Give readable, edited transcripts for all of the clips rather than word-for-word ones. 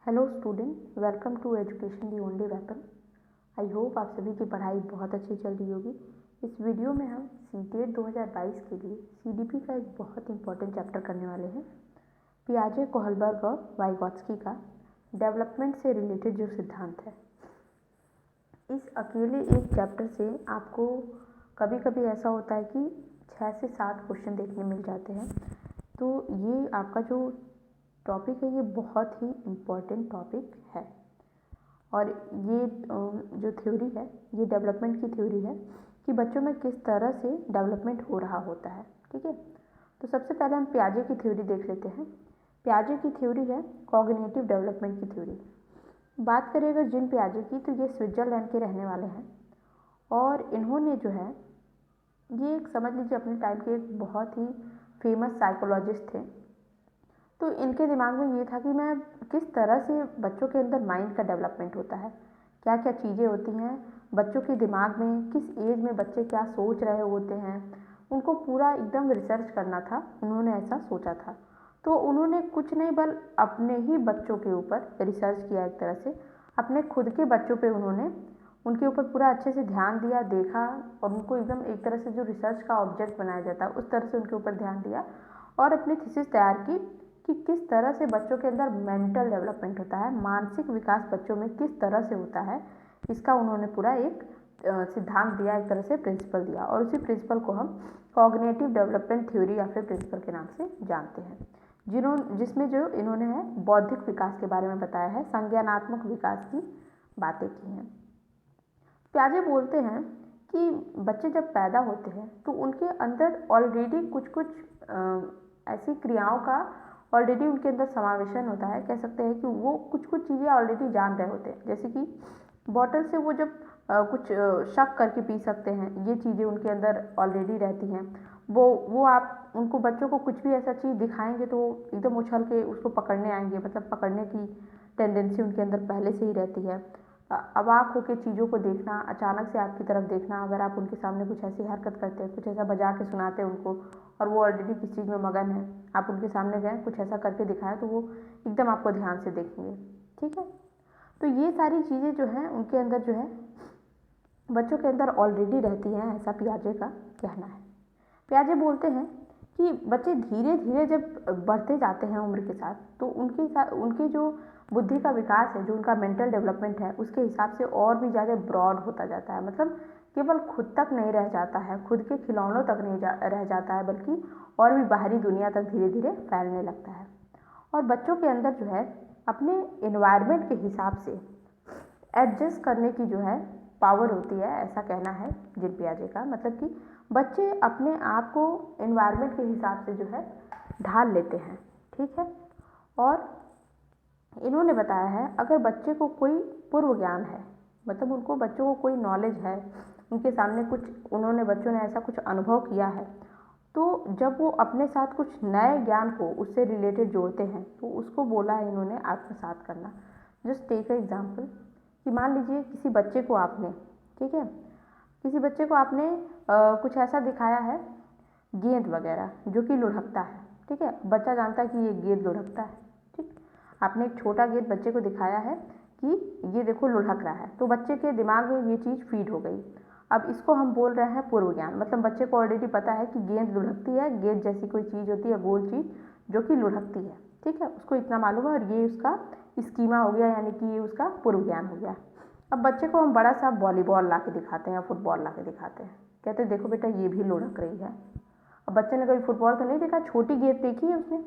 Hello student, welcome to education the only weapon. I hope आप सभी की पढ़ाई बहुत अच्छी चल रही होगी। इस वीडियो में हम सीटेट 2022 के लिए सीडीपी का एक बहुत इंपॉर्टेंट चैप्टर करने वाले हैं। पियाजे, कोहलबर्ग और वाइगॉत्स्की का डेवलपमेंट से रिलेटेड जो सिद्धांत है, इस अकेले एक चैप्टर से आपको कभी कभी ऐसा होता है कि 6 से 7 क्वेश्चन देखने मिल जाते हैं। तो ये आपका जो टॉपिक है ये बहुत ही इम्पॉर्टेंट टॉपिक है। और ये जो थ्योरी है ये डेवलपमेंट की थ्योरी है कि बच्चों में किस तरह से डेवलपमेंट हो रहा होता है। ठीक है, तो सबसे पहले हम पियाजे की थ्योरी देख लेते हैं। पियाजे की थ्योरी है कॉग्निटिव डेवलपमेंट की थ्योरी। बात करें अगर जीन पियाजे की, तो ये स्विट्ज़रलैंड के रहने वाले हैं और इन्होंने जो है ये एक समझ लीजिए अपने टाइम के एक बहुत ही फेमस साइकोलॉजिस्ट थे। तो इनके दिमाग में ये था कि मैं किस तरह से बच्चों के अंदर माइंड का डेवलपमेंट होता है, क्या क्या चीज़ें होती हैं बच्चों के दिमाग में, किस एज में बच्चे क्या सोच रहे होते हैं, उनको पूरा एकदम रिसर्च करना था। उन्होंने ऐसा सोचा था, तो उन्होंने कुछ नहीं बल अपने ही बच्चों के ऊपर रिसर्च किया। एक तरह से अपने खुद के बच्चों पे उन्होंने उनके ऊपर पूरा अच्छे से ध्यान दिया, देखा और उनको एकदम एक तरह से जो रिसर्च का ऑब्जेक्ट बनाया जाता है उस तरह से उनके ऊपर ध्यान दिया और अपनी थीसिस तैयार की कि किस तरह से बच्चों के अंदर मेंटल डेवलपमेंट होता है, मानसिक विकास बच्चों में किस तरह से होता है। इसका उन्होंने पूरा एक सिद्धांत दिया, एक तरह से प्रिंसिपल दिया, और उसी प्रिंसिपल को हम कॉग्निटिव डेवलपमेंट थ्योरी या फिर प्रिंसिपल के नाम से जानते हैं। जिसमें जो इन्होंने है बौद्धिक विकास के बारे में बताया है, संज्ञानात्मक विकास की बातें की हैं। पियाजे बोलते हैं कि बच्चे जब पैदा होते हैं तो उनके अंदर ऑलरेडी कुछ कुछ ऐसी क्रियाओं का ऑलरेडी उनके अंदर समावेशन होता है। कह सकते हैं कि वो कुछ कुछ चीज़ें ऑलरेडी जान रहे होते हैं, जैसे कि बॉटल से वो जब कुछ शक करके पी सकते हैं, ये चीज़ें उनके अंदर ऑलरेडी रहती हैं। वो आप उनको बच्चों को कुछ भी ऐसा चीज़ दिखाएंगे तो वो एकदम उछल के उसको पकड़ने आएंगे, मतलब पकड़ने की टेंडेंसी उनके अंदर पहले से ही रहती है। अवाक होकर चीज़ों को देखना, अचानक से आपकी तरफ देखना, अगर आप उनके सामने कुछ ऐसी हरकत करते हैं, कुछ ऐसा बजा के सुनाते हैं उनको और वो ऑलरेडी किस चीज़ में मगन है, आप उनके सामने गए कुछ ऐसा करके दिखाएं तो वो एकदम आपको ध्यान से देखेंगे। ठीक है, तो ये सारी चीज़ें जो हैं उनके अंदर जो है बच्चों के अंदर ऑलरेडी रहती हैं, ऐसा पियाजे का कहना है। पियाजे बोलते हैं कि बच्चे धीरे धीरे जब बढ़ते जाते हैं उम्र के साथ, तो उनके जो बुद्धि का विकास है, जो उनका मेंटल डेवलपमेंट है, उसके हिसाब से और भी ज़्यादा ब्रॉड होता जाता है। मतलब केवल खुद तक नहीं रह जाता है, खुद के खिलौनों तक नहीं रह जाता है, बल्कि और भी बाहरी दुनिया तक धीरे धीरे फैलने लगता है। और बच्चों के अंदर जो है अपने इन्वायरमेंट के हिसाब से एडजस्ट करने की जो है पावर होती है, ऐसा कहना है जीन पियाजे का। मतलब कि बच्चे अपने आप को इन्वायरमेंट के हिसाब से जो है ढाल लेते हैं। ठीक है, और इन्होंने बताया है अगर बच्चे को कोई पूर्व ज्ञान है, मतलब उनको बच्चों को कोई नॉलेज है, उनके सामने कुछ बच्चों ने ऐसा कुछ अनुभव किया है, तो जब वो अपने साथ कुछ नए ज्ञान को उससे रिलेटेड जोड़ते हैं तो उसको बोला है इन्होंने आत्मसात करना। जस्ट टेक एग्जाम्पल कि मान लीजिए किसी बच्चे को आपने, ठीक है, किसी बच्चे को आपने कुछ ऐसा दिखाया है, गेंद वगैरह जो कि लुढ़कता है। ठीक है, बच्चा जानता है कि ये गेंद लुढ़कता है। ठीक, आपने एक छोटा गेंद बच्चे को दिखाया है कि ये देखो लुढ़क रहा है, तो बच्चे के दिमाग में ये चीज़ फीड हो गई। अब इसको हम बोल रहे हैं पूर्व ज्ञान। मतलब बच्चे को ऑलरेडी पता है कि गेंद लुढ़कती है, गेंद जैसी कोई चीज़ होती है, गोल चीज़ जो कि लुढ़कती है। ठीक है, उसको इतना मालूम है और ये उसका स्कीमा हो गया, यानी कि ये उसका पूर्व ज्ञान हो गया। अब बच्चे को हम बड़ा सा वॉलीबॉल ला के दिखाते हैं या फुटबॉल ला के दिखाते हैं, कहते हैं देखो बेटा ये भी लुढ़क रही है। अब बच्चे ने कभी फुटबॉल तो नहीं देखा, छोटी गेंद देखी है उसने,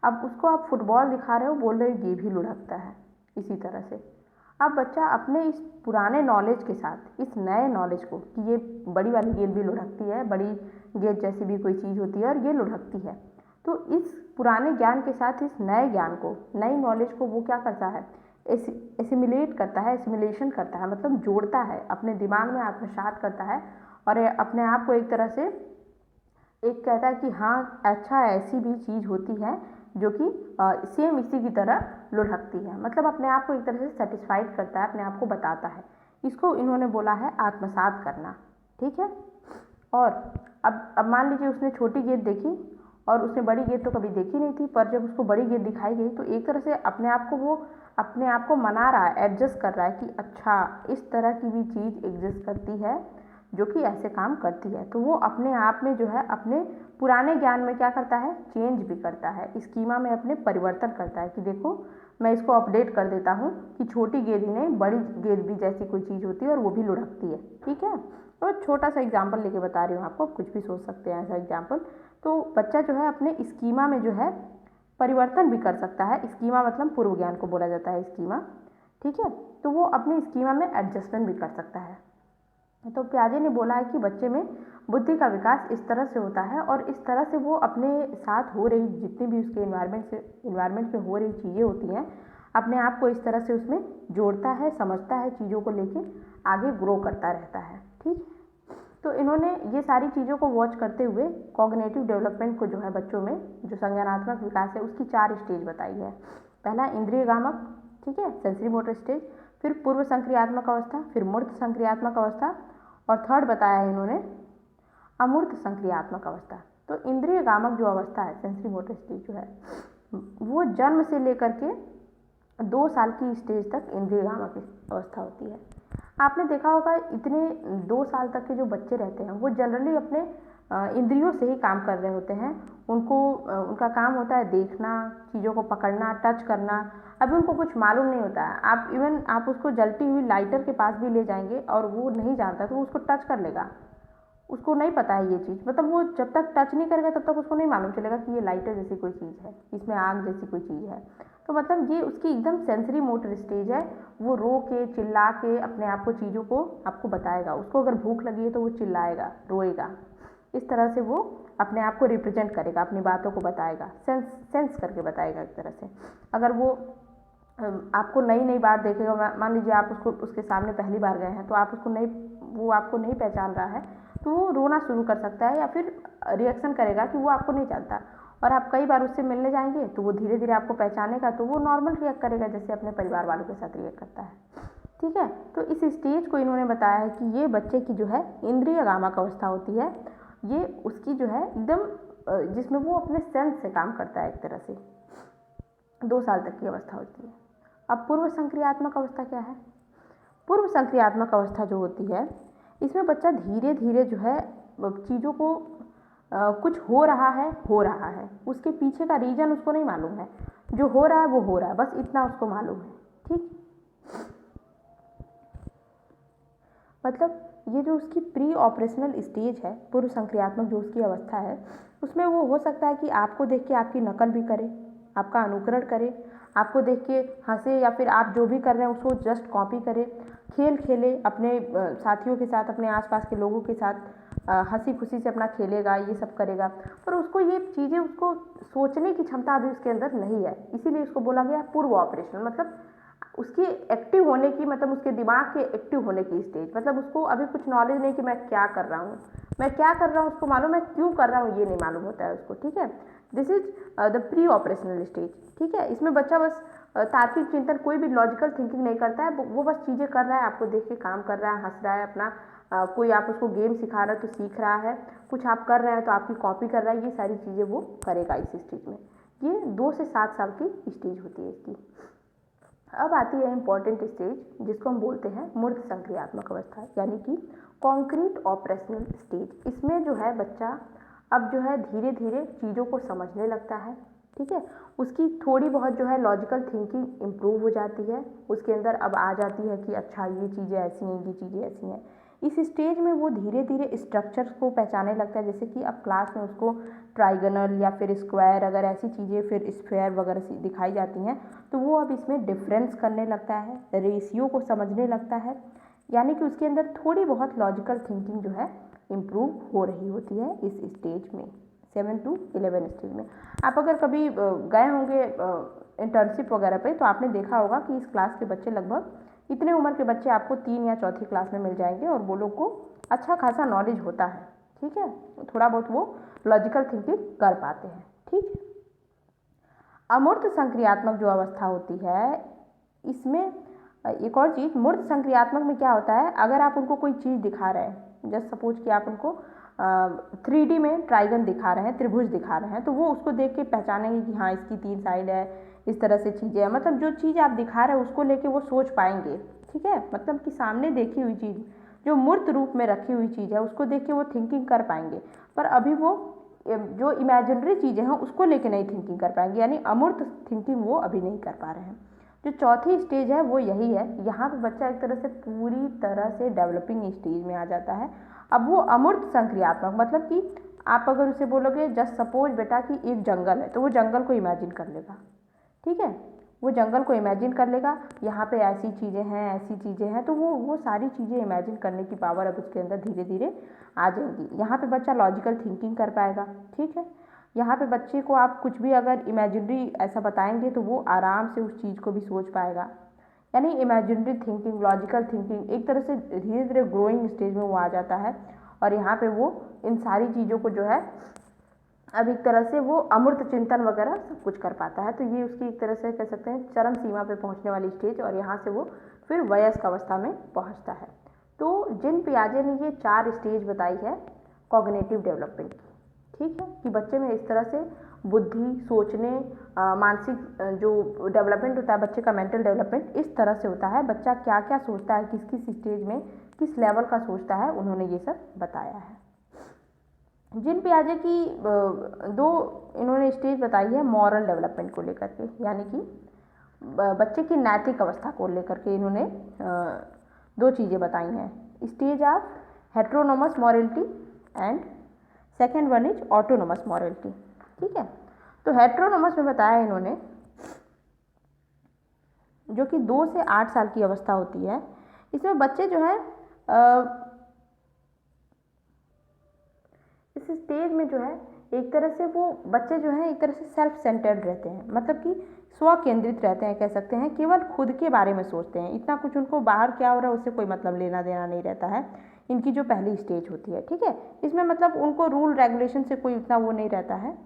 अब उसको आप फुटबॉल दिखा रहे हो, बोल रहे हो ये भी लुढ़कता है। इसी तरह से अब बच्चा अपने इस पुराने नॉलेज के साथ इस नए नॉलेज को कि ये बड़ी वाली गेंद भी लुढ़कती है, बड़ी गेंद जैसी भी कोई चीज़ होती है और ये लुढ़कती है, तो इस पुराने ज्ञान के साथ इस नए ज्ञान को, नई नॉलेज को वो क्या करता है, एसिमिलेट करता है, एसिमिलेशन करता है, मतलब जोड़ता है, अपने दिमाग में आत्मसात करता है और अपने आप को एक तरह से एक कहता है कि हाँ अच्छा ऐसी भी चीज़ होती है जो कि सेम इसी की तरह लुढ़कती है। मतलब अपने आप को एक तरह से सेटिस्फाइड करता है, अपने आप को बताता है। इसको इन्होंने बोला है आत्मसात करना। ठीक है, और अब मान लीजिए उसने छोटी गेंद देखी और उसने बड़ी गेंद तो कभी देखी नहीं थी, पर जब उसको बड़ी गेंद दिखाई गई तो एक तरह से अपने आप को मना रहा है, एडजस्ट कर रहा है कि अच्छा इस तरह की भी चीज़ एग्जिस्ट करती है जो कि ऐसे काम करती है। तो वो अपने आप में जो है अपने पुराने ज्ञान में क्या करता है, चेंज भी करता है, स्कीमा में अपने परिवर्तन करता है कि देखो मैं इसको अपडेट कर देता हूँ कि छोटी गेंद ही नहीं, बड़ी गेंद भी जैसी कोई चीज़ होती है और वो भी लुढ़कती है। ठीक है, तो छोटा सा एग्जाम्पल लेके बता रही हूँ आपको, कुछ भी सोच सकते हैं ऐसा एग्जाम्पल। तो बच्चा जो है अपने स्कीमा में जो है परिवर्तन भी कर सकता है। स्कीमा मतलब पूर्व ज्ञान को बोला जाता है स्कीमा। ठीक है, तो वो अपने स्कीमा में एडजस्टमेंट भी कर सकता है। तो प्याजे ने बोला है कि बच्चे में बुद्धि का विकास इस तरह से होता है और इस तरह से वो अपने साथ हो रही जितनी भी उसके इन्वायरमेंट में हो रही चीज़ें होती हैं, अपने आप को इस तरह से उसमें जोड़ता है, समझता है, चीज़ों को लेके आगे ग्रो करता रहता है। ठीक, तो इन्होंने ये सारी चीज़ों को वॉच करते हुए कॉग्निटिव डेवलपमेंट को जो है बच्चों में जो संज्ञानात्मक विकास है उसकी 4 स्टेज बताई है। पहला इंद्रियगामक, ठीक है, सेंसरी मोटर स्टेज, फिर पूर्व संक्रियात्मक अवस्था, फिर मूर्त संक्रियात्मक अवस्था और थर्ड बताया है इन्होंने अमूर्त संक्रियात्मक अवस्था। तो इंद्रियगामक जो अवस्था है, सेंसरी मोटर स्टेज जो है, वो जन्म से लेकर के 2 साल की स्टेज तक इंद्रियगामक अवस्था होती है। आपने देखा होगा इतने 2 साल तक के जो बच्चे रहते हैं वो जनरली अपने इंद्रियों से ही काम कर रहे होते हैं। उनका काम होता है देखना, चीज़ों को पकड़ना, टच करना। अभी उनको कुछ मालूम नहीं होता है। आप उसको जलती हुई लाइटर के पास भी ले जाएंगे और वो नहीं जानता तो वो उसको टच कर लेगा, उसको नहीं पता है ये चीज़, मतलब वो जब तक टच नहीं करेगा तब तक उसको नहीं मालूम चलेगा कि ये लाइटर जैसी कोई चीज़ है, इसमें आग जैसी कोई चीज़ है। तो मतलब ये उसकी एकदम सेंसरी मोटर स्टेज है। वो रो के चिल्ला के अपने आप को चीज़ों को आपको बताएगा। उसको अगर भूख लगी है तो वो चिल्लाएगा, रोएगा, इस तरह से वो अपने आप को रिप्रेजेंट करेगा, अपनी बातों को बताएगा, सेंस करके बताएगा एक तरह से। अगर वो आपको नई नई बात देखेगा, मान लीजिए आप उसके सामने पहली बार गए हैं तो वो आपको नहीं पहचान रहा है तो वो रोना शुरू कर सकता है या फिर रिएक्शन करेगा कि वो आपको नहीं जानता। और आप कई बार उससे मिलने जाएंगे तो वो धीरे धीरे आपको पहचानेगा तो वो नॉर्मल रिएक्ट करेगा जैसे अपने परिवार वालों के साथ रिएक्ट करता है। ठीक है, तो इस स्टेज को इन्होंने बताया है कि ये बच्चे की जो है इंद्रियगामक अवस्था होती है। ये उसकी जो है एकदम जिसमें वो अपने सेंस से काम करता है एक तरह से, 2 साल तक की अवस्था होती है। अब पूर्व संक्रियात्मक अवस्था क्या है? पूर्व संक्रियात्मक अवस्था जो होती है इसमें बच्चा धीरे धीरे जो है चीज़ों को कुछ हो रहा है, उसके पीछे का रीजन उसको नहीं मालूम है, जो हो रहा है वो हो रहा है, बस इतना उसको मालूम है। ठीक, मतलब ये जो उसकी प्री ऑपरेशनल स्टेज है, पूर्व संक्रियात्मक जो उसकी अवस्था है, उसमें वो हो सकता है कि आपको देख के आपकी नकल भी करे, आपका अनुकरण करे, आपको देख के हंसे या फिर आप जो भी कर रहे हैं उसको जस्ट कॉपी करे, खेल खेले अपने साथियों के साथ, अपने आसपास के लोगों के साथ हंसी खुशी से अपना खेलेगा, ये सब करेगा। पर उसको ये चीज़ें, उसको सोचने की क्षमता अभी उसके अंदर नहीं है, इसीलिए उसको बोला गया पूर्व ऑपरेशनल। मतलब उसकी एक्टिव होने की, मतलब उसके दिमाग के एक्टिव होने की स्टेज, मतलब उसको अभी कुछ नॉलेज नहीं कि मैं क्या कर रहा हूँ, उसको मालूम है क्यों कर रहा हूँ ये नहीं मालूम होता है उसको। ठीक है, this is the pre operational stage. ठीक है, इसमें बच्चा बस तार्किक चिंतन, कोई भी लॉजिकल थिंकिंग नहीं करता है, वो बस चीज़ें कर रहा है, आपको देख के काम कर रहा है, हंस रहा है, अपना कोई आप उसको गेम सिखा रहे हो तो सीख रहा है, कुछ आप कर रहे हैं तो आपकी कॉपी कर रहा है, ये सारी चीज़ें वो करेगा इस स्टेज में। ये 2 से 7 साल की स्टेज होती है इसकी। अब आती है इम्पॉर्टेंट स्टेज जिसको हम बोलते हैं मूर्त संक्रियात्मक अवस्था, यानी कि कॉन्क्रीट ऑपरेशनल स्टेज। इसमें जो है बच्चा अब जो है धीरे धीरे चीज़ों को समझने लगता है। ठीक है, उसकी थोड़ी बहुत जो है लॉजिकल थिंकिंग इम्प्रूव हो जाती है, उसके अंदर अब आ जाती है कि अच्छा ये चीज़ें ऐसी हैं, ये चीज़ें ऐसी हैं। इस स्टेज में वो धीरे धीरे स्ट्रक्चर्स को पहचानने लगता है, जैसे कि अब क्लास में उसको ट्राइगनल या फिर स्क्वायर, अगर ऐसी चीज़ें फिर स्फेयर वगैरह दिखाई जाती हैं तो वो अब इसमें डिफरेंस करने लगता है, रेशियो को समझने लगता है, यानी कि उसके अंदर थोड़ी बहुत लॉजिकल थिंकिंग जो है इम्प्रूव हो रही होती है इस स्टेज में, 7 to 11 स्टेज में। आप अगर कभी गए होंगे इंटर्नशिप वगैरह पे तो आपने देखा होगा कि इस क्लास के बच्चे लगभग इतने उम्र के बच्चे आपको 3 या 4थी क्लास में मिल जाएंगे और वो लोग को अच्छा खासा नॉलेज होता है। ठीक है, थोड़ा बहुत वो लॉजिकल थिंकिंग कर पाते हैं। ठीक, अमूर्त संक्रियात्मक जो अवस्था होती है इसमें एक और चीज़, मूर्त संक्रियात्मक में क्या होता है, अगर आप उनको कोई चीज़ दिखा रहे हैं, जस्ट सपोज कि आप उनको 3D में ट्राइगन दिखा रहे हैं, त्रिभुज दिखा रहे हैं, तो वो उसको देख के पहचानेंगे कि हाँ इसकी 3 साइड है, इस तरह से चीज़ें हैं। मतलब जो चीज़ आप दिखा रहे हैं उसको लेके वो सोच पाएंगे, ठीक है। मतलब कि सामने देखी हुई चीज़, जो मूर्त रूप में रखी हुई चीज़ है, उसको देख के वो थिंकिंग कर पाएंगे। पर अभी वो जो इमेजिनरी चीज़ें हैं उसको लेके नहीं थिंकिंग कर पाएंगे, यानी अमूर्त थिंकिंग वो अभी नहीं कर पा रहे हैं। जो चौथी स्टेज है वो यही है, यहाँ पे बच्चा एक तरह से पूरी तरह से डेवलपिंग स्टेज में आ जाता है। अब वो अमूर्त संक्रियात्मक, मतलब कि आप अगर उसे बोलोगे जस्ट सपोज बेटा कि एक जंगल है, तो वो जंगल को इमेजिन कर लेगा, ठीक है। वो जंगल को इमेजिन कर लेगा, यहाँ पे ऐसी चीज़ें हैं, ऐसी चीज़ें हैं, तो वो सारी चीज़ें इमेजिन करने की पावर अब उसके अंदर धीरे धीरे आ जाएंगी। यहाँ पे बच्चा लॉजिकल थिंकिंग कर पाएगा, ठीक है। यहाँ पे बच्चे को आप कुछ भी अगर इमेजिनरी ऐसा बताएंगे तो वो आराम से उस चीज़ को भी सोच पाएगा। यानी इमेजिनरी थिंकिंग, लॉजिकल थिंकिंग एक तरह से धीरे धीरे ग्रोइंग स्टेज में वो आ जाता है। और यहाँ पे वो इन सारी चीज़ों को जो है अब एक तरह से वो अमूर्त चिंतन वगैरह सब कुछ कर पाता है। तो ये उसकी एक तरह से कह सकते हैं चरम सीमा पे पहुंचने वाली स्टेज, और यहाँ से वो फिर वयस्क अवस्था में पहुंचता है। तो जिन पियाजे ने ये 4 स्टेज बताई है कॉग्निटिव डेवलपमेंट की, ठीक है, कि बच्चे में इस तरह से बुद्धि, सोचने, मानसिक जो डेवलपमेंट होता है बच्चे का, मेंटल डेवलपमेंट इस तरह से होता है। बच्चा क्या क्या सोचता है, किस किस स्टेज में किस लेवल का सोचता है, उन्होंने ये सब बताया है। जिन पियाजे की 2 इन्होंने स्टेज बताई है मॉरल डेवलपमेंट को लेकर के, यानी कि बच्चे की नैतिक अवस्था को लेकर के इन्होंने 2 चीज़ें बताई हैं। Stage of heteronomous morality and second one is autonomous morality, ठीक है। तो हेट्रोनोमस में बताया इन्होंने, जो कि 2 से 8 साल की अवस्था होती है। इसमें बच्चे जो है इस स्टेज में जो है एक तरह से वो बच्चे जो हैं एक तरह से सेल्फ सेंटर्ड रहते हैं, मतलब कि स्व केंद्रित रहते हैं, कह सकते हैं। केवल खुद के बारे में सोचते हैं, इतना कुछ उनको बाहर क्या हो रहा है उससे कोई मतलब लेना देना नहीं रहता है। इनकी जो पहली स्टेज होती है, ठीक है, इसमें मतलब उनको रूल रेगुलेशन से कोई उतना वो नहीं रहता है।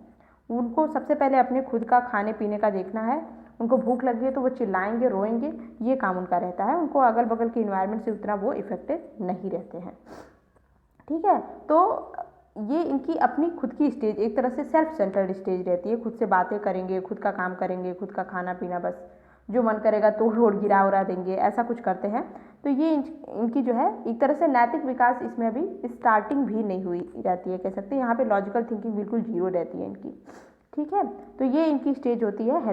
उनको सबसे पहले अपने खुद का खाने पीने का देखना है। उनको भूख लगी है तो वो चिल्लाएंगे, रोएंगे, ये काम उनका रहता है। उनको अगल बगल के इन्वायरमेंट से उतना वो इफेक्टेड नहीं रहते हैं, ठीक है। तो ये इनकी अपनी खुद की स्टेज, एक तरह से सेल्फ सेंटर्ड स्टेज रहती है। खुद से बातें करेंगे, खुद का काम करेंगे, खुद का खाना पीना, बस जो मन करेगा तो रोड गिरा उड़ा देंगे, ऐसा कुछ करते हैं। तो ये इनकी जो है एक तरह से नैतिक विकास इसमें अभी स्टार्टिंग भी नहीं हुई रहती है, कह सकते हैं। यहाँ पे लॉजिकल थिंकिंग बिल्कुल जीरो रहती है इनकी, ठीक है। तो ये इनकी स्टेज होती है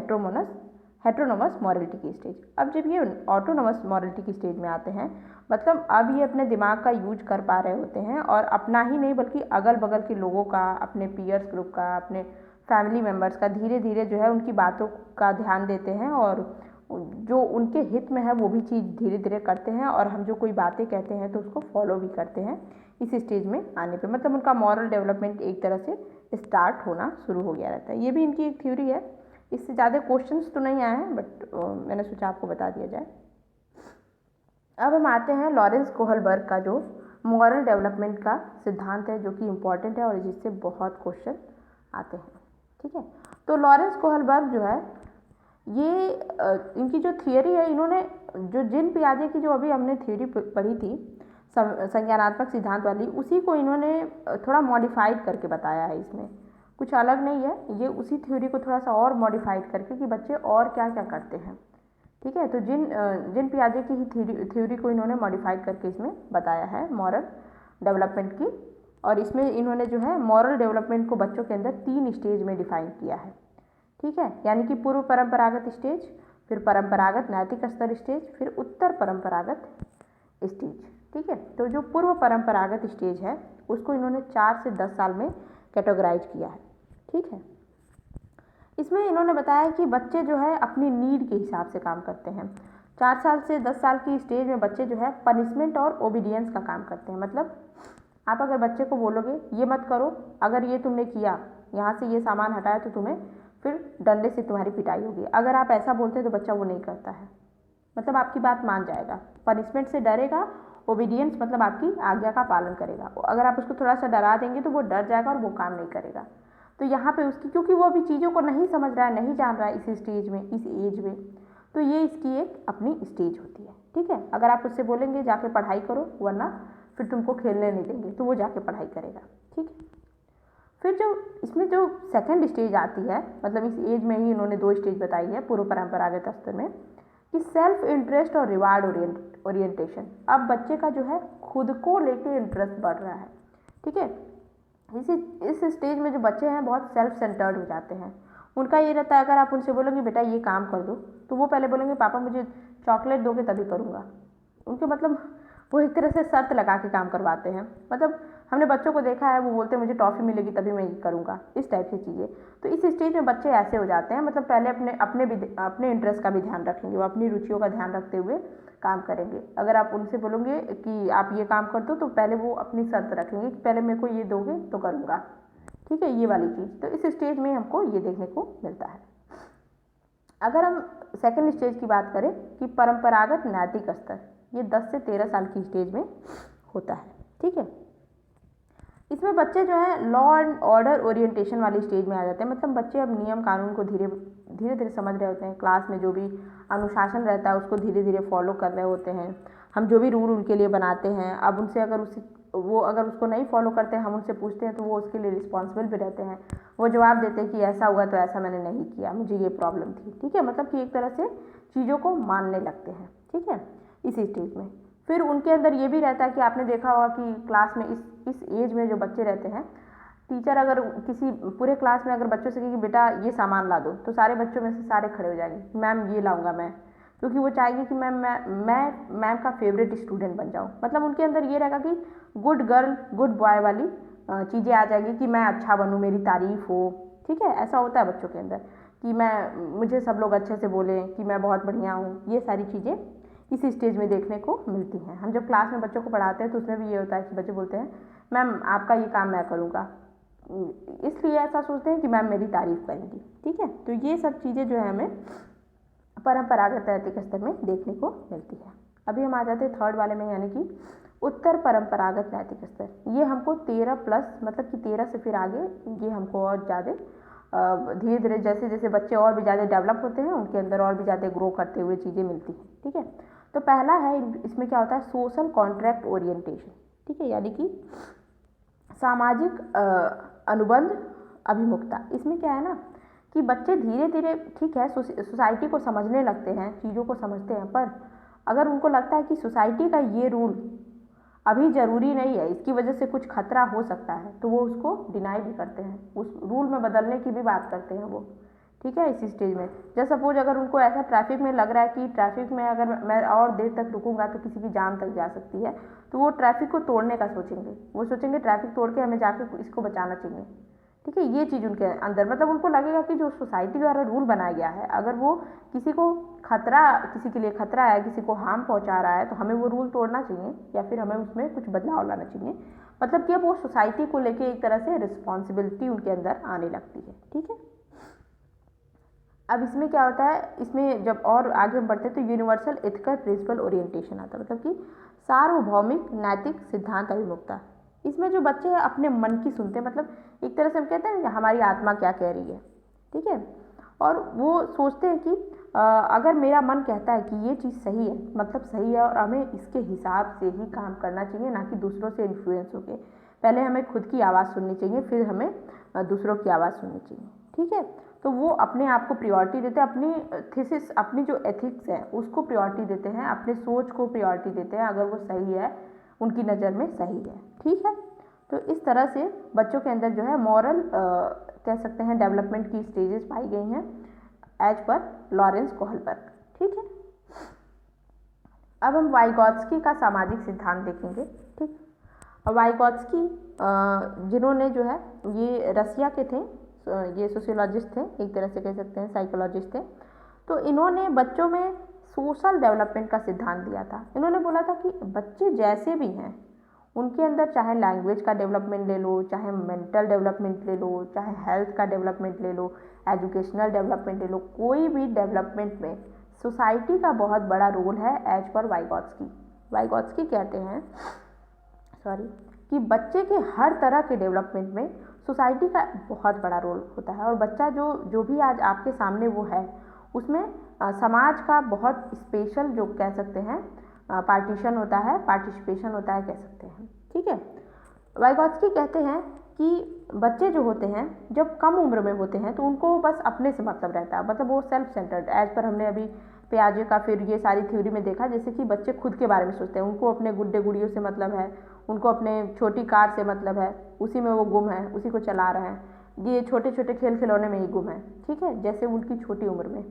हेट्रोनोमस मॉरलिटी की स्टेज। अब जब ये ऑटोनोमस मॉरलिटी की स्टेज में आते हैं, मतलब अब ये अपने दिमाग का यूज कर पा रहे होते हैं, और अपना ही नहीं बल्कि अगल बगल के लोगों का, अपने पीयर्स ग्रुप का, अपने फैमिली मेम्बर्स का धीरे धीरे जो है उनकी बातों का ध्यान देते हैं, और जो उनके हित में है वो भी चीज़ धीरे धीरे करते हैं। और हम जो कोई बातें कहते हैं तो उसको फॉलो भी करते हैं इस स्टेज में आने पे। मतलब उनका मॉरल डेवलपमेंट एक तरह से स्टार्ट होना शुरू हो गया रहता है। ये भी इनकी एक थ्योरी है। इससे ज़्यादा क्वेश्चंस तो नहीं आए हैं, बट मैंने सोचा आपको बता दिया जाए। अब हम आते हैं लॉरेंस कोहलबर्ग का जो मॉरल डेवलपमेंट का सिद्धांत है, जो कि इम्पॉर्टेंट है और जिससे बहुत क्वेश्चन आते हैं, ठीक है। तो लॉरेंस कोहलबर्ग जो है ये इनकी जो थियरी है, इन्होंने जो जिन पियाजे की जो अभी हमने थियरी पढ़ी थी संज्ञानात्मक सिद्धांत वाली, उसी को इन्होंने थोड़ा मॉडिफाइड करके बताया है। इसमें कुछ अलग नहीं है, ये उसी थ्योरी को थोड़ा सा और मॉडिफाइड करके कि बच्चे और क्या क्या करते हैं, ठीक है। तो जिन पियाजे की ही थ्योरी को इन्होंने मॉडिफाइड करके इसमें बताया है मॉरल डेवलपमेंट की। और इसमें इन्होंने जो है मॉरल डेवलपमेंट को बच्चों के अंदर 3 स्टेज में डिफाइन किया है, ठीक है। यानी कि पूर्व परंपरागत स्टेज, फिर परंपरागत नैतिक स्तर स्टेज, फिर उत्तर परंपरागत स्टेज, ठीक है। तो जो पूर्व परंपरागत स्टेज है उसको इन्होंने 4 से 10 साल में कैटेगराइज किया है, ठीक है। इसमें इन्होंने बताया कि बच्चे जो है अपनी नीड के हिसाब से काम करते हैं। 4 साल से 10 साल की स्टेज में बच्चे जो है पनिशमेंट और ओबीडियंस का काम करते हैं। मतलब आप अगर बच्चे को बोलोगे ये मत करो, अगर ये तुमने किया, यहाँ से ये सामान हटाया, तो तुम्हें फिर डंडे से तुम्हारी पिटाई होगी। अगर आप ऐसा बोलते हैं तो बच्चा वो नहीं करता है, मतलब आपकी बात मान जाएगा। पनिशमेंट से डरेगा, ओबीडियंस मतलब आपकी आज्ञा का पालन करेगा। अगर आप उसको थोड़ा सा डरा देंगे तो वो डर जाएगा और वो काम नहीं करेगा। तो यहाँ पे उसकी, क्योंकि वो अभी चीज़ों को नहीं समझ रहा है, नहीं जान रहा है इस स्टेज में, इस एज में, तो ये इसकी एक अपनी स्टेज होती है, ठीक है। अगर आप उससे बोलेंगे जाके पढ़ाई करो, वरना फिर तुमको खेलने नहीं देंगे, तो वो जाके पढ़ाई करेगा, ठीक है। फिर जो इसमें जो सेकंड स्टेज आती है, मतलब इस एज में ही इन्होंने 2 स्टेज बताई है पूर्व परंपरागत स्तर में, कि सेल्फ इंटरेस्ट और रिवार्ड ओरिएंटेशन। अब बच्चे का जो है खुद को लेके इंटरेस्ट बढ़ रहा है, ठीक है। इस स्टेज में जो बच्चे हैं बहुत सेल्फ सेंटर्ड हो जाते हैं। उनका ये रहता है, अगर आप उनसे बोलोगे बेटा ये काम कर दो, तो वो पहले बोलेंगे पापा मुझे चॉकलेट दोगे तभी करूँगा। उनके मतलब वो एक तरह से शर्त लगा के काम करवाते हैं। मतलब हमने बच्चों को देखा है, वो बोलते हैं मुझे टॉफ़ी मिलेगी तभी मैं ये करूँगा, इस टाइप की चीज़ें। तो इस स्टेज में बच्चे ऐसे हो जाते हैं, मतलब पहले अपने इंटरेस्ट का भी ध्यान रखेंगे, वो अपनी रुचियों का ध्यान रखते हुए काम करेंगे। अगर आप उनसे बोलोगे कि आप ये काम कर दो, तो पहले वो अपनी शर्त रखेंगे कि पहले मेरे को ये दोगे तो करूँगा, ठीक है, ये वाली चीज़। तो इस स्टेज में हमको ये देखने को मिलता है। अगर हम सेकंड स्टेज की बात करें कि परंपरागत नैतिक स्तर, ये 10 से 13 साल की स्टेज में होता है, ठीक है। इसमें बच्चे जो है लॉ एंड ऑर्डर ओरिएंटेशन वाली स्टेज में आ जाते हैं। मतलब बच्चे अब नियम कानून को धीरे धीरे समझ रहे होते हैं। क्लास में जो भी अनुशासन रहता है उसको धीरे धीरे फॉलो कर रहे होते हैं। हम जो भी रूल उनके लिए बनाते हैं, अब उनसे अगर उसको नहीं फॉलो करते हैं, हम उनसे पूछते हैं तो वो उसके लिए रिस्पॉन्सिबल भी रहते हैं। वो जवाब देते हैं कि ऐसा हुआ तो ऐसा मैंने नहीं किया, मुझे ये प्रॉब्लम थी, ठीक है। मतलब कि एक तरह से चीज़ों को मानने लगते हैं, ठीक है, इसी स्टेज में। फिर उनके अंदर ये भी रहता है कि आपने देखा होगा कि क्लास में इस एज में जो बच्चे रहते हैं, टीचर अगर किसी पूरे क्लास में अगर बच्चों से कहे कि बेटा ये सामान ला दो, तो सारे बच्चों में से सारे खड़े हो जाएंगे, मैम ये लाऊंगा मैं, क्योंकि वो चाहेगी कि मैम का फेवरेट स्टूडेंट बन जाऊँ। मतलब उनके अंदर ये रहेगा कि गुड गर्ल गुड बॉय वाली चीज़ें आ जाएगी कि मैं अच्छा बनूँ, मेरी तारीफ हो, ठीक है। ऐसा होता है बच्चों के अंदर कि मुझे सब लोग अच्छे से बोलें कि मैं बहुत बढ़िया हूँ। ये सारी चीज़ें इसी स्टेज में देखने को मिलती हैं। हम जब क्लास में बच्चों को पढ़ाते हैं तो उसमें भी ये होता है कि बच्चे बोलते हैं मैम आपका ये काम मैं करूँगा, इसलिए ऐसा सोचते हैं कि मैम मेरी तारीफ करेंगी, ठीक है। तो ये सब चीज़ें जो है हमें परंपरागत नैतिक स्तर में देखने को मिलती है। अभी हम आ जाते हैं थर्ड वाले में, यानी कि उत्तर परंपरागत नैतिक स्तर। ये हमको 13+, मतलब कि 13 से फिर आगे ये हमको और ज़्यादा धीरे धीरे जैसे जैसे बच्चे और भी ज़्यादा डेवलप होते हैं, उनके अंदर और भी ज़्यादा ग्रो करते हुए चीज़ें मिलती हैं, ठीक है। तो पहला है, इसमें क्या होता है, सोशल कॉन्ट्रैक्ट ओरिएंटेशन, ठीक है, यानी कि सामाजिक अनुबंध अभिमुखता। इसमें क्या है ना कि बच्चे धीरे धीरे, ठीक है, सोसाइटी को समझने लगते हैं, चीज़ों को समझते हैं, पर अगर उनको लगता है कि सोसाइटी का ये रूल अभी ज़रूरी नहीं है, इसकी वजह से कुछ खतरा हो सकता है, तो वो उसको डिनाई भी करते हैं, उस रूल में बदलने की भी बात करते हैं वो, ठीक है, इसी स्टेज में। जैसे सपोज अगर उनको ऐसा ट्रैफिक में लग रहा है कि ट्रैफिक में अगर मैं और देर तक रुकूंगा तो किसी की जान तक जा सकती है, तो वो ट्रैफिक को तोड़ने का सोचेंगे। वो सोचेंगे ट्रैफिक तोड़ के हमें जाके इसको बचाना चाहिए, ठीक है। ये चीज़ उनके अंदर, मतलब उनको लगेगा कि जो सोसाइटी द्वारा रूल बनाया गया है, अगर वो किसी के लिए खतरा है, किसी को हार्म पहुंचा रहा है, तो हमें वो रूल तोड़ना चाहिए या फिर हमें उसमें कुछ बदलाव लाना चाहिए। मतलब कि अब वो सोसाइटी को लेके एक तरह से रिस्पॉन्सिबिलिटी उनके अंदर आने लगती है, ठीक है। अब इसमें क्या होता है, इसमें जब और आगे हम बढ़ते हैं तो यूनिवर्सल एथिकल प्रिंसिपल ओरिएंटेशन आता है, मतलब कि सार्वभौमिक नैतिक सिद्धांत अभिमुखता। इसमें जो बच्चे हैं अपने मन की सुनते हैं, मतलब एक तरह से हम कहते हैं हमारी आत्मा क्या कह रही है, ठीक है। और वो सोचते हैं कि अगर मेरा मन कहता है कि ये चीज़ सही है, मतलब सही है, और हमें इसके हिसाब से ही काम करना चाहिए, ना कि दूसरों से इन्फ्लुएंस होके। पहले हमें खुद की आवाज़ सुननी चाहिए, फिर हमें दूसरों की आवाज़ सुननी चाहिए, ठीक है। तो वो अपने आप को प्रायोरिटी देते हैं, अपनी थीसिस, अपनी जो एथिक्स है उसको प्रायोरिटी देते हैं, अपने सोच को प्रायोरिटी देते हैं, अगर वो सही है, उनकी नज़र में सही है, ठीक है। तो इस तरह से बच्चों के अंदर जो है मॉरल कह सकते हैं डेवलपमेंट की स्टेजेस पाई गई हैं एज पर लॉरेंस कोहलबर्ग, ठीक है। अब हम वाइगॉत्स्की का सामाजिक सिद्धांत देखेंगे, ठीक। और वाइगॉत्स्की जिन्होंने जो है ये रसिया के थे, ये सोशियोलॉजिस्ट थे, एक तरह से कह सकते हैं साइकोलॉजिस्ट थे। तो इन्होंने बच्चों में सोशल डेवलपमेंट का सिद्धांत दिया था। इन्होंने बोला था कि बच्चे जैसे भी हैं उनके अंदर चाहे लैंग्वेज का डेवलपमेंट ले लो, चाहे मेंटल डेवलपमेंट ले लो, चाहे हेल्थ का डेवलपमेंट ले लो, एजुकेशनल डेवलपमेंट ले लो, कोई भी डेवलपमेंट में सोसाइटी का बहुत बड़ा रोल है एज पर वाइगॉत्स्की। वाइगॉत्स्की कहते हैं कि बच्चे के हर तरह के डेवलपमेंट में सोसाइटी का बहुत बड़ा रोल होता है, और बच्चा जो भी आज आपके सामने वो है, उसमें समाज का बहुत स्पेशल जो कह सकते हैं पार्टीशन होता है, पार्टिसिपेशन होता है, कह सकते हैं, ठीक है। वाइगॉत्स्की कहते हैं कि बच्चे जो होते हैं जब कम उम्र में होते हैं तो उनको बस अपने से मतलब रहता है, मतलब वो सेल्फ सेंटर्ड, एज पर हमने अभी पियाजे का फिर ये सारी थ्योरी में देखा, जैसे कि बच्चे खुद के बारे में सोचते हैं, उनको अपने गुड्डे गुड़ियों से मतलब है, उनको अपने छोटी कार से मतलब है, उसी में वो गुम है, उसी को चला रहे हैं, ये छोटे छोटे खेल खिलौने में ही गुम है, ठीक है, जैसे उनकी छोटी उम्र में।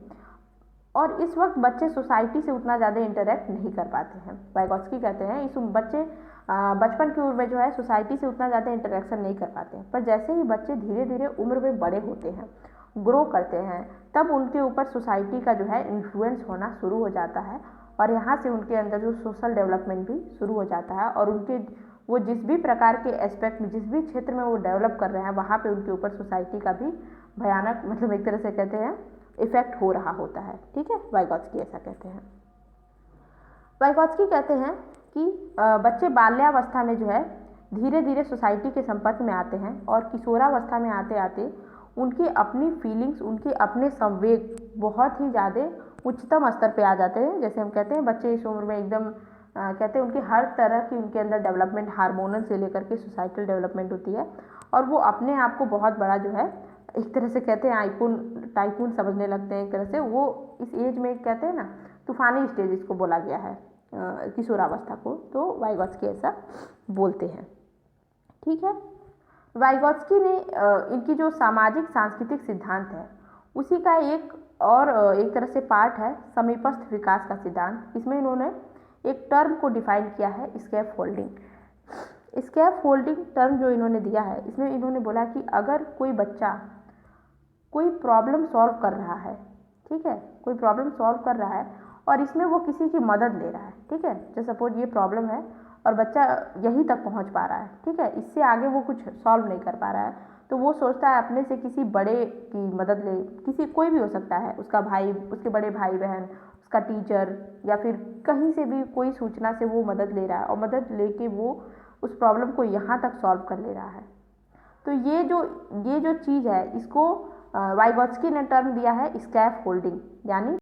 और इस वक्त बच्चे सोसाइटी से उतना ज़्यादा इंटरेक्ट नहीं कर पाते हैं। वाइगॉत्स्की कहते हैं इस बच्चे बचपन की उम्र में जो है सोसाइटी से उतना ज़्यादा इंटरेक्शन नहीं कर पाते हैं, पर जैसे ही बच्चे धीरे धीरे उम्र में बड़े होते हैं, ग्रो करते हैं, तब उनके ऊपर सोसाइटी का जो है इन्फ्लुएंस होना शुरू हो जाता है, और यहाँ से उनके अंदर जो सोशल डेवलपमेंट भी शुरू हो जाता है, और उनके वो जिस भी प्रकार के एस्पेक्ट में, जिस भी क्षेत्र में वो डेवलप कर रहे हैं, वहाँ पे उनके ऊपर सोसाइटी का भी भयानक, मतलब एक तरह से कहते हैं इफेक्ट हो रहा होता है, ठीक है। वाइगॉत्स्की ऐसा कहते हैं। वाइगॉत्स्की कहते हैं कि बच्चे बाल्यावस्था में जो है धीरे धीरे सोसाइटी के संपर्क में आते हैं, और किशोरावस्था में आते आते उनकी अपनी फीलिंग्स, उनके अपने संवेग बहुत ही ज़्यादा उच्चतम स्तर पे आ जाते हैं। जैसे हम कहते हैं बच्चे इस उम्र में एकदम कहते हैं उनकी हर तरह की उनके अंदर डेवलपमेंट, हार्मोनल से लेकर के सोसाइटल डेवलपमेंट होती है, और वो अपने आप को बहुत बड़ा जो है एक तरह से कहते हैं आइकून टाइकून समझने लगते हैं। एक तरह से वो इस एज में कहते हैं ना तूफानी स्टेज इसको बोला गया है किशोरावस्था को, तो वाइगॉत्स्की ऐसा बोलते हैं, ठीक है। वाइगॉत्स्की ने इनकी जो सामाजिक सांस्कृतिक सिद्धांत है उसी का एक और एक तरह से पार्ट है समीपस्थ विकास का सिद्धांत। इसमें इन्होंने एक टर्म को डिफाइन किया है, स्कैफ फोल्डिंग। स्कैफ फोल्डिंग टर्म जो इन्होंने दिया है, इसमें इन्होंने बोला कि अगर कोई बच्चा कोई प्रॉब्लम सॉल्व कर रहा है, ठीक है, कोई प्रॉब्लम सॉल्व कर रहा है और इसमें वो किसी की मदद ले रहा है, ठीक है, जैसे सपोज ये प्रॉब्लम है और बच्चा यहीं तक पहुंच पा रहा है, ठीक है, इससे आगे वो कुछ सॉल्व नहीं कर पा रहा है, तो वो सोचता है अपने से किसी बड़े की मदद ले, किसी कोई भी हो सकता है, उसका भाई, उसके बड़े भाई बहन, उसका टीचर, या फिर कहीं से भी कोई सूचना से वो मदद ले रहा है, और मदद लेके वो उस प्रॉब्लम को यहाँ तक सॉल्व कर ले रहा है। तो ये जो चीज़ है, इसको वाइगॉत्स्की ने टर्म दिया है स्कैफ फोल्डिंग, यानी